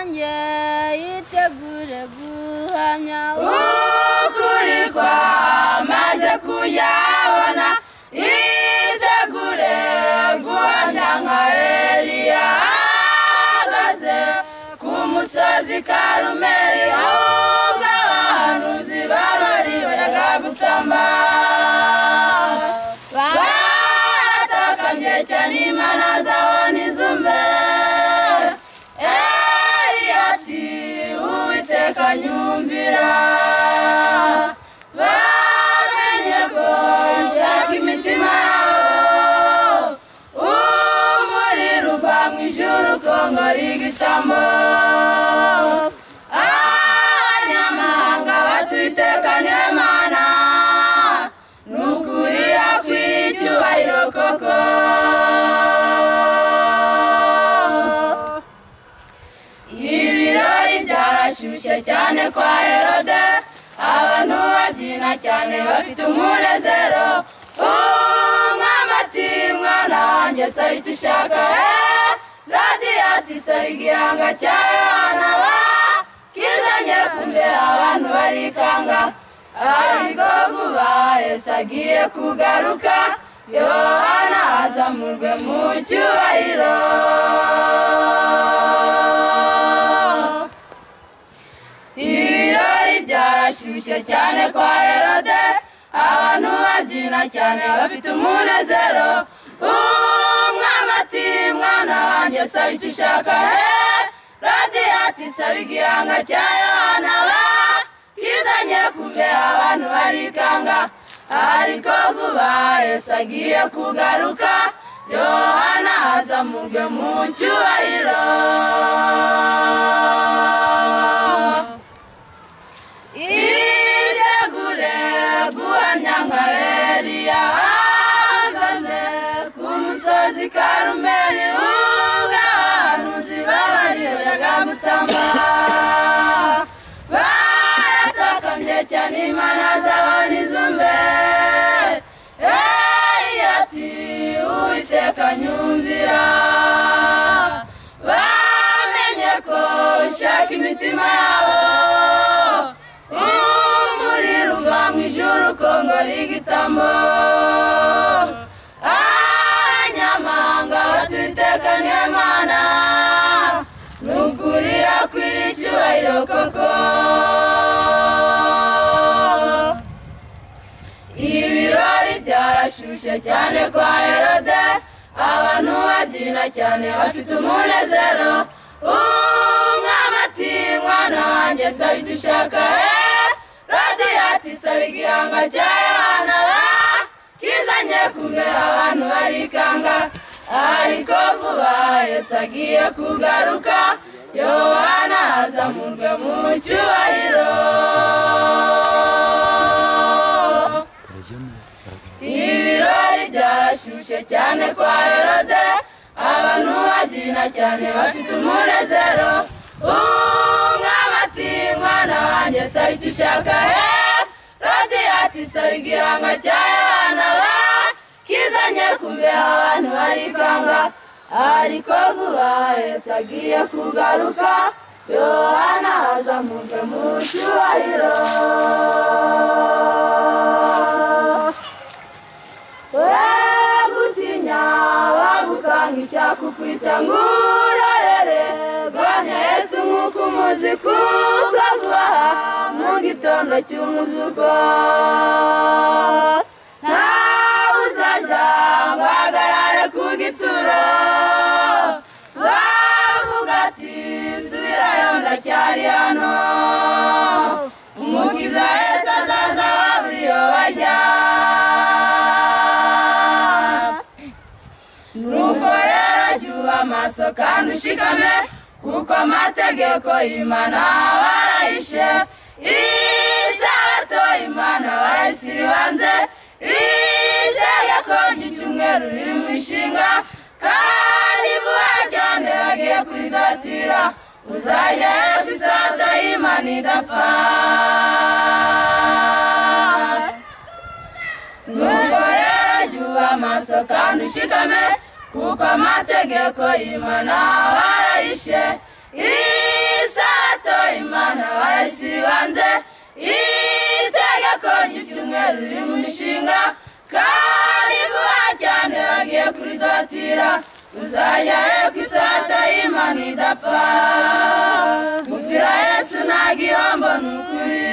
yanjye yitegure guhamya ukuri kwamaze kuyabona yitegure guhamya nka Eliya ahagaze ku musozi Karumeli ahubwo abahanuzi b'Abali bajyaga gutamba baratakambye cyane Imana zabo ntizumve Eliya ati Uwiteka nyumvira bamenye ko ushaka imitima yabo umuriro uva mu ijuru ukongora igitambo abanyamahanga batuwiteka niwe Mana nukuri akwiriye icyubahiro koko ibirori byarashyushye cyane kwa Herode abantu babyina cyane bafite umunezero umwami ati mwana wanjye saba icyo ushaka Herode ati saba igihanga cya Yohana bakizanye kumbe abantu barikanga ariko vuba Yesu agiye kugaruka Yohana azamurwe mu cyubahiro ibirori byarashyushye cyane kwa Herode abantu babyina cyane bafite umunezero umwami ati mwana wanjye saba icyo ushaka Herode ati saba igihanga cya Yohana bakizanye kumbe abantu barikanga ariko vuba Yesu agiye kugaruka Yohana azamurwe mu cyubahiro yitegure guhamya nka Eliya ahagaze ku musozi Karumeli ubwo abahanuzi b'Abali bajyaga gutamba baratakambye cyane Imana zabo ntizumve Eliya ati Uwiteka nyumvira bamenye ko ushaka imitima yabo umuriro uva mu ijuru ukongora igitambo abanyamahanga batuwiteka niwe Mana nukuri akwiriye icyubahiro koko ibirori byarashyushye cyane kwa Herode abantu babyina cyane bafite umunezero umwami ati mwana wanjye saba icyo ushaka Herode ati saba igihanga cya Yohana bakizanye kumbe abantu barikanga ariko vuba Yesu agiye kugaruka Yohana azamurwe mu cyubahiro ibirori byarashyushye cyane kwa Herode abantu babyina cyane bafite umunezero umwami ati mwana wanjye saba icyo ushaka Herode ati saba igihanga cya Yohana bakizanye kumbe abantu barikanga ariko vuba Yesu agiye kugaruka Yohana azamurwe mu cyubahiro uragutinya bagukanga icyakukwica ngurorere guhamya Yesu nk'uko umuzi kuko vuba mu gitondo cy'umuzuko ntawe uzaza ngo ahagarare ku gituro bavuga ati subirayo ndacyari hano umukiza Yesu azaza babura iyo bajya nuko rero jya amaso kandi ushikame kuko amategeko y'Imana barayishe isabato y'Imana barayisiribanze itegeko ry'icyumweru riri mu ishinga kandi vuba cyane bagiye kuridatira uzajya ku isabato y'Imana idapfa nuko rero jya amaso kandi ushikame kuko amategeko y'Imana barayishe cyumweru uri mu mishinga kandi vuba cyane bagiye kuridatira uzajya ku isata y'Imana idapfa gupfira Yesu nta gihombo ni ukuri